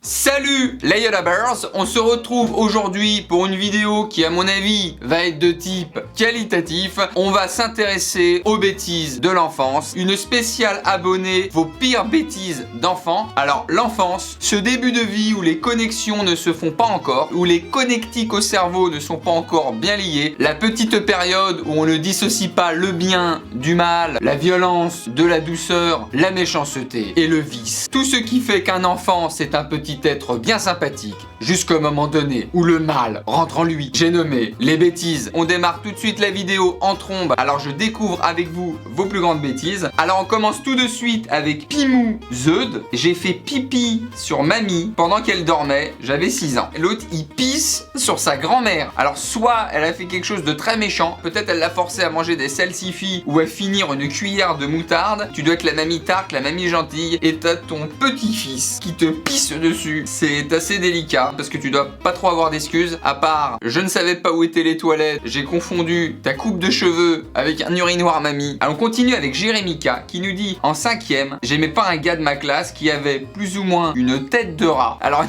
Salut les Yodabers, on se retrouve aujourd'hui pour une vidéo qui à mon avis va être de type qualitatif. On va s'intéresser aux bêtises de l'enfance, une spéciale abonnée vos pires bêtises d'enfants. Alors l'enfance, ce début de vie où les connexions ne se font pas encore, où les connectiques au cerveau ne sont pas encore bien liés, la petite période où on ne dissocie pas le bien du mal, la violence de la douceur, la méchanceté et le vice. Tout ce qui fait qu'un enfant c'est un petit être bien sympathique, jusqu'au moment donné où le mal rentre en lui. J'ai nommé les bêtises. On démarre tout de suite la vidéo en trombe, alors je découvre avec vous vos plus grandes bêtises. Alors on commence tout de suite avec Pimou Zeud. J'ai fait pipi sur mamie pendant qu'elle dormait, j'avais 6 ans. L'autre il pisse sur sa grand-mère. Alors soit elle a fait quelque chose de très méchant, peut-être elle l'a forcé à manger des salsifis ou à finir une cuillère de moutarde. Tu dois être la mamie tarque, la mamie gentille, et t'as ton petit-fils qui te pisse dessus. C'est assez délicat parce que tu dois pas trop avoir d'excuses, à part je ne savais pas où étaient les toilettes, j'ai confondu ta coupe de cheveux avec un urinoir mamie. Alors on continue avec Jérémika qui nous dit en 5ème, j'aimais pas un gars de ma classe qui avait plus ou moins une tête de rat. Alors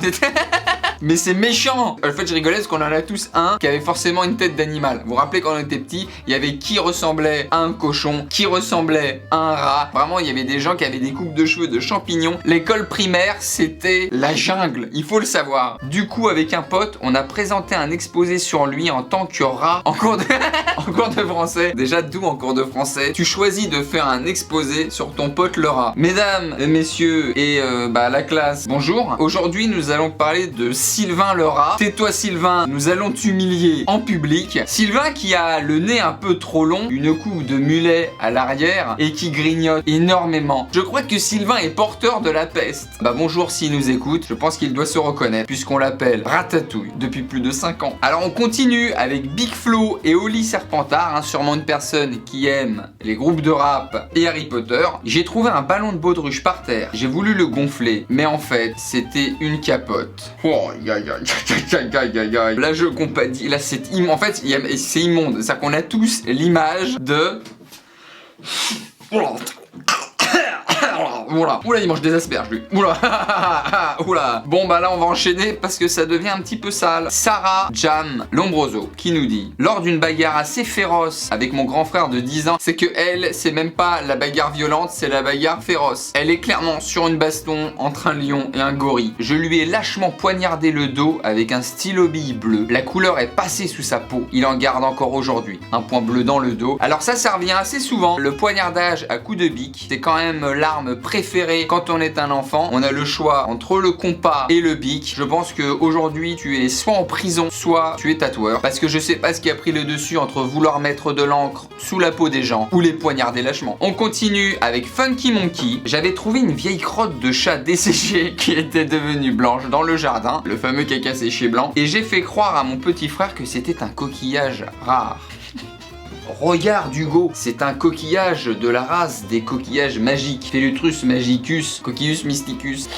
mais c'est méchant. En fait je rigolais parce qu'on en a tous un qui avait forcément une tête d'animal. Vous vous rappelez quand on était petit, il y avait qui ressemblait à un cochon, qui ressemblait à un rat. Vraiment il y avait des gens qui avaient des coupes de cheveux de champignons. L'école primaire c'était la jungle, il faut le savoir. Du coup avec un pote on a présenté un exposé sur lui en tant que rat en cours de... en cours de français. Déjà d'où en cours de français tu choisis de faire un exposé sur ton pote le rat. Mesdames, messieurs et la classe, bonjour. Aujourd'hui nous allons parler de Sylvain le rat. Tais-toi Sylvain, nous allons t'humilier en public. Sylvain qui a le nez un peu trop long, une coupe de mulet à l'arrière et qui grignote énormément. Je crois que Sylvain est porteur de la peste. Bonjour s'il nous écoute, je pense qu'il doit se reconnaître puisqu'on l'appelle Ratatouille depuis plus de 5 ans. Alors on continue avec Big Flo et Oli Serpentard, sûrement une personne qui aime les groupes de rap et Harry Potter. J'ai trouvé un ballon de baudruche par terre, j'ai voulu le gonfler, mais en fait c'était une capote. Oh, là je compatis, là c'est immonde, en fait c'est immonde, c'est-à-dire qu'on a tous l'image de... Oula, il mange des asperges lui. Oula. Bon là on va enchaîner parce que ça devient un petit peu sale. Sarah Jam Lombroso qui nous dit: lors d'une bagarre assez féroce avec mon grand frère de 10 ans, c'est que elle, c'est même pas la bagarre violente, c'est la bagarre féroce. Elle est clairement sur une baston entre un lion et un gorille. Je lui ai lâchement poignardé le dos avec un stylo bille bleu. La couleur est passée sous sa peau. Il en garde encore aujourd'hui. Un point bleu dans le dos. Alors ça revient assez souvent. Le poignardage à coups de bic, c'est quand même l'arme préférée quand on est un enfant. On a le choix entre le compas et le bic. Je pense que aujourd'hui tu es soit en prison, soit tu es tatoueur. Parce que je sais pas ce qui a pris le dessus entre vouloir mettre de l'encre sous la peau des gens ou les poignarder lâchement. On continue avec Funky Monkey. J'avais trouvé une vieille crotte de chat desséchée qui était devenue blanche dans le jardin, le fameux caca séché blanc, et j'ai fait croire à mon petit frère que c'était un coquillage rare. Regarde Hugo, c'est un coquillage de la race des coquillages magiques. Felutrus magicus, coquillus mysticus.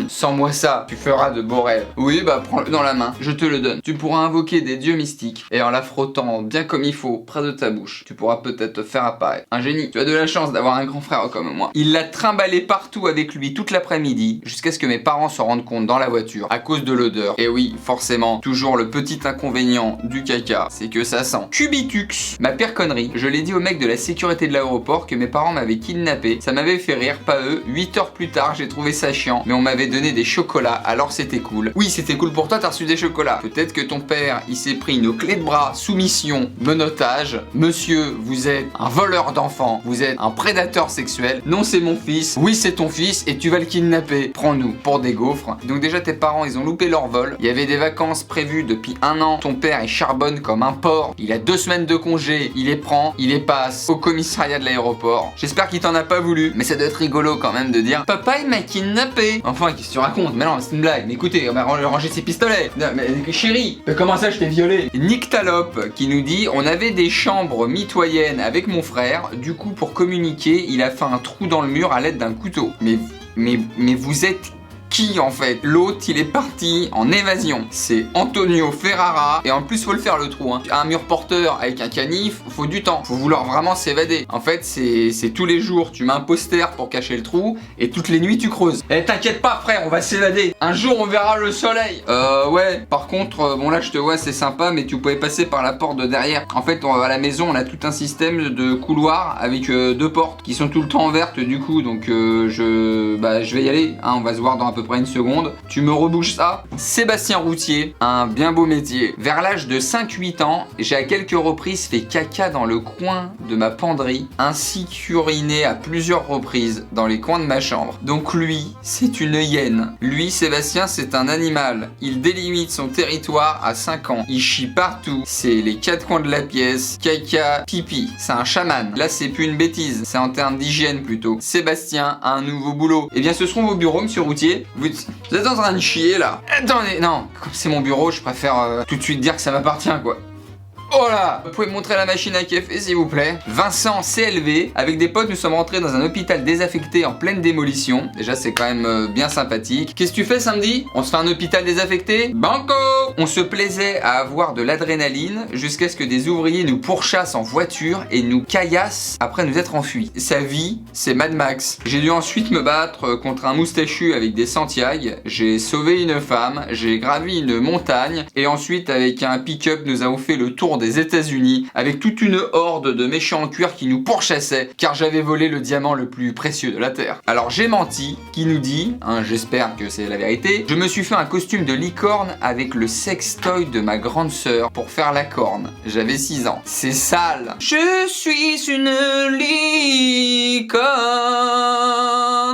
Sans moi ça, tu feras de beaux rêves. Oui, prends-le dans la main, je te le donne. Tu pourras invoquer des dieux mystiques et en la frottant bien comme il faut près de ta bouche, tu pourras peut-être te faire apparaître un génie. Tu as de la chance d'avoir un grand frère comme moi. Il l'a trimballé partout avec lui toute l'après-midi jusqu'à ce que mes parents s'en rendent compte dans la voiture à cause de l'odeur. Et oui, forcément, toujours le petit inconvénient du caca, c'est que ça sent. Cubitux, ma pire connerie, je l'ai dit au mec de la sécurité de l'aéroport que mes parents m'avaient kidnappé. Ça m'avait fait rire, pas eux. 8 heures plus tard, j'ai trouvé ça chiant. Mais on m'avait donné des chocolats, alors c'était cool. Oui, c'était cool pour toi, t'as reçu des chocolats. Peut-être que ton père, il s'est pris nos clés de bras, soumission, menottage. Monsieur, vous êtes un voleur d'enfants, vous êtes un prédateur sexuel. Non, c'est mon fils. Oui, c'est ton fils et tu vas le kidnapper. Prends-nous pour des gaufres. Donc déjà, tes parents, ils ont loupé leur vol. Il y avait des vacances prévues depuis 1 an. Ton père, il charbonne comme un porc. Il a 2 semaines de congé. Il les prend, il les passe au commissariat de l'aéroport. J'espère qu'il t'en a pas voulu, mais ça doit être rigolo quand même de dire: papa, il m'a kidnappé. Enfin, qu'est-ce que tu racontes? Mais non, c'est une blague. Mais écoutez, on va ranger ses pistolets. Non, mais chérie, mais comment ça je t'ai violé? Nick Talop qui nous dit: on avait des chambres mitoyennes avec mon frère. Du coup, pour communiquer, il a fait un trou dans le mur à l'aide d'un couteau. Mais vous êtes qui en fait? L'autre il est parti en évasion. C'est Antonio Ferrara et en plus faut le faire le trou. Un mur porteur avec un canif, faut du temps. Faut vouloir vraiment s'évader. En fait c'est tous les jours tu mets un poster pour cacher le trou et toutes les nuits tu creuses. Eh t'inquiète pas frère, on va s'évader. Un jour on verra le soleil. Ouais, par contre, bon là je te vois c'est sympa mais tu pouvais passer par la porte de derrière. En fait à la maison on a tout un système de couloirs avec deux portes qui sont tout le temps ouvertes du coup donc je vais y aller. On va se voir dans à peu près une seconde. Tu me rebouches ça. Sébastien Routier, un bien beau métier. Vers l'âge de 5-8 ans, j'ai à quelques reprises fait caca dans le coin de ma penderie ainsi qu'uriné à plusieurs reprises dans les coins de ma chambre. Donc lui, c'est une hyène. Lui, Sébastien, c'est un animal. Il délimite son territoire à 5 ans. Il chie partout. C'est les 4 coins de la pièce. Caca, pipi. C'est un chaman. Là, c'est plus une bêtise. C'est en termes d'hygiène plutôt. Sébastien a un nouveau boulot. Eh bien, ce seront vos bureaux, monsieur Routier. Vous êtes en train de chier, là. Attendez, non. Comme c'est mon bureau, je préfère tout de suite dire que ça m'appartient, quoi. Oh là! Vous pouvez me montrer la machine à café s'il vous plaît? Vincent CLV, avec des potes nous sommes rentrés dans un hôpital désaffecté en pleine démolition. Déjà c'est quand même bien sympathique. Qu'est-ce que tu fais samedi? On se fait un hôpital désaffecté? Banco! On se plaisait à avoir de l'adrénaline jusqu'à ce que des ouvriers nous pourchassent en voiture et nous caillassent après nous être enfuis. Sa vie, c'est Mad Max. J'ai dû ensuite me battre contre un moustachu avec des Santiago. J'ai sauvé une femme, j'ai gravi une montagne et ensuite avec un pick-up nous avons fait le tour des États-Unis avec toute une horde de méchants en cuir qui nous pourchassaient car j'avais volé le diamant le plus précieux de la terre. Alors j'ai menti, qui nous dit, j'espère que c'est la vérité, je me suis fait un costume de licorne avec le sextoy de ma grande sœur pour faire la corne. J'avais 6 ans. C'est sale. Je suis une licorne.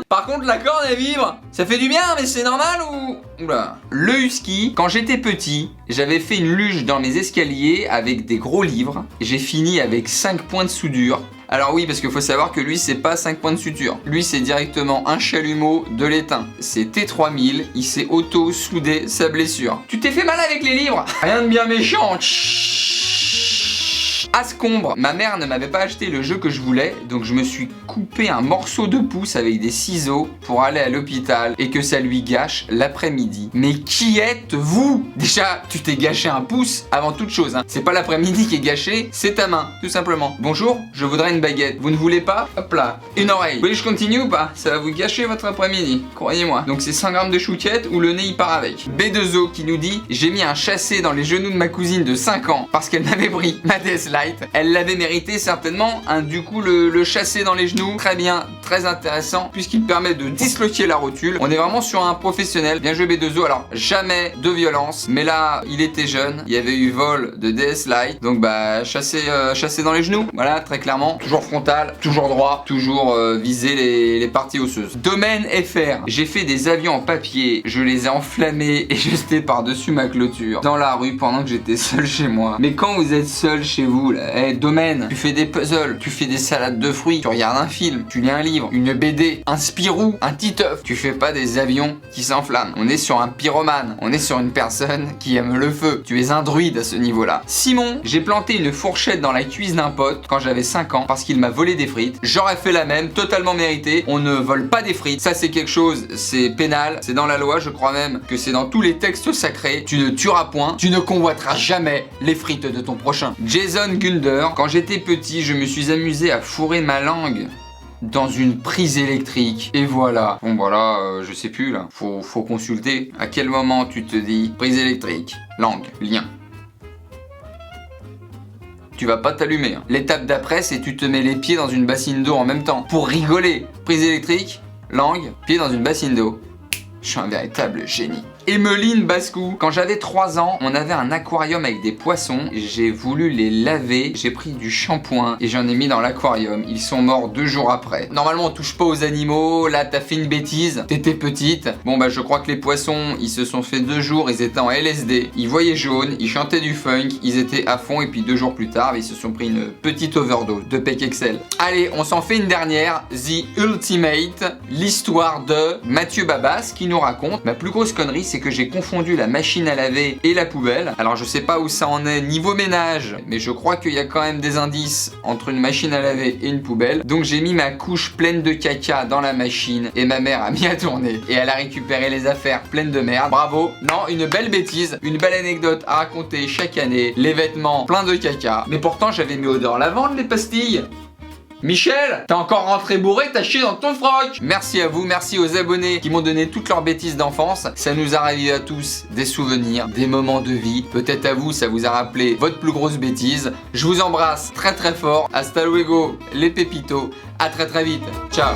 Par contre la corne elle vibre. Ça fait du bien mais c'est normal ou... Oula. Le husky, quand j'étais petit, j'avais fait une luge dans mes escaliers avec des gros livres. J'ai fini avec 5 points de soudure. Alors oui, parce qu'il faut savoir que lui, c'est pas 5 points de suture. Lui, c'est directement un chalumeau de l'étain. C'est T3000, il s'est auto-soudé sa blessure. Tu t'es fait mal avec les livres? Rien de bien méchant. Ascombre, ma mère ne m'avait pas acheté le jeu que je voulais, donc je me suis coupé un morceau de pouce avec des ciseaux pour aller à l'hôpital et que ça lui gâche l'après-midi. Mais qui êtes-vous? Déjà, tu t'es gâché un pouce avant toute chose. C'est pas l'après-midi qui est gâché, c'est ta main, tout simplement. Bonjour, je voudrais une baguette. Vous ne voulez pas? Hop là. Une oreille. Vous voulez que je continue ou pas? Ça va vous gâcher votre après-midi, croyez-moi. Donc c'est 100 grammes de chouquette ou le nez il part avec. B2O qui nous dit: j'ai mis un chassé dans les genoux de ma cousine de 5 ans parce qu'elle m'avait pris ma DS Lite. Elle l'avait mérité certainement, du coup le chasser dans les genoux, très bien, très intéressant puisqu'il permet de disloquer la rotule. On est vraiment sur un professionnel. Bien joué B2O. Alors jamais de violence, mais là il était jeune, il y avait eu vol de DS Lite, donc chasser dans les genoux, voilà, très clairement. Toujours frontal, toujours droit, toujours viser les parties osseuses. Domaine FR, j'ai fait des avions en papier, je les ai enflammés et jetés par-dessus ma clôture dans la rue pendant que j'étais seul chez moi. Mais quand vous êtes seul chez vous là, Domaine, tu fais des puzzles, tu fais des salades de fruits, tu regardes un film, tu lis un livre, une BD, un Spirou, un Titeuf. Tu fais pas des avions qui s'enflamment. On est sur un pyromane, on est sur une personne qui aime le feu. Tu es un druide à ce niveau-là. Simon, j'ai planté une fourchette dans la cuisse d'un pote quand j'avais 5 ans parce qu'il m'a volé des frites. J'aurais fait la même, totalement mérité. On ne vole pas des frites. Ça c'est quelque chose, c'est pénal, c'est dans la loi, je crois même que c'est dans tous les textes sacrés. Tu ne tueras point, tu ne convoiteras jamais les frites de ton prochain. Jason Gunder, quand j'étais petit, je me suis amusé à fourrer ma langue dans une prise électrique. Et voilà. Bon voilà, je sais plus là. Faut consulter. À quel moment tu te dis prise électrique, langue, lien? Tu vas pas t'allumer. L'étape d'après, c'est tu te mets les pieds dans une bassine d'eau en même temps. Pour rigoler. Prise électrique, langue, pied dans une bassine d'eau. Je suis un véritable génie. Emeline Bascou, quand j'avais 3 ans, on avait un aquarium avec des poissons. J'ai voulu les laver, j'ai pris du shampoing et j'en ai mis dans l'aquarium. Ils sont morts 2 jours après. Normalement on touche pas aux animaux, là t'as fait une bêtise, t'étais petite. Bon je crois que les poissons, ils se sont fait 2 jours, ils étaient en LSD, ils voyaient jaune, ils chantaient du funk, ils étaient à fond et puis 2 jours plus tard, ils se sont pris une petite overdose de Peck Excel. Allez, on s'en fait une dernière, The Ultimate, l'histoire de Mathieu Babas qui qu'il nous raconte. Ma plus grosse connerie, c'est que j'ai confondu la machine à laver et la poubelle. Alors je sais pas où ça en est niveau ménage, mais je crois qu'il y a quand même des indices entre une machine à laver et une poubelle. Donc j'ai mis ma couche pleine de caca dans la machine et ma mère a mis à tourner et elle a récupéré les affaires pleines de merde. Bravo. Non, une belle bêtise, une belle anecdote à raconter chaque année. Les vêtements pleins de caca. Mais pourtant j'avais mis odeur lavande les pastilles. Michel, t'es encore rentré bourré, t'as chié dans ton froc. Merci à vous, merci aux abonnés qui m'ont donné toutes leurs bêtises d'enfance. Ça nous a ravivé à tous des souvenirs, des moments de vie. Peut-être à vous, ça vous a rappelé votre plus grosse bêtise. Je vous embrasse très très fort. Hasta luego, les pépitos. À très très vite. Ciao.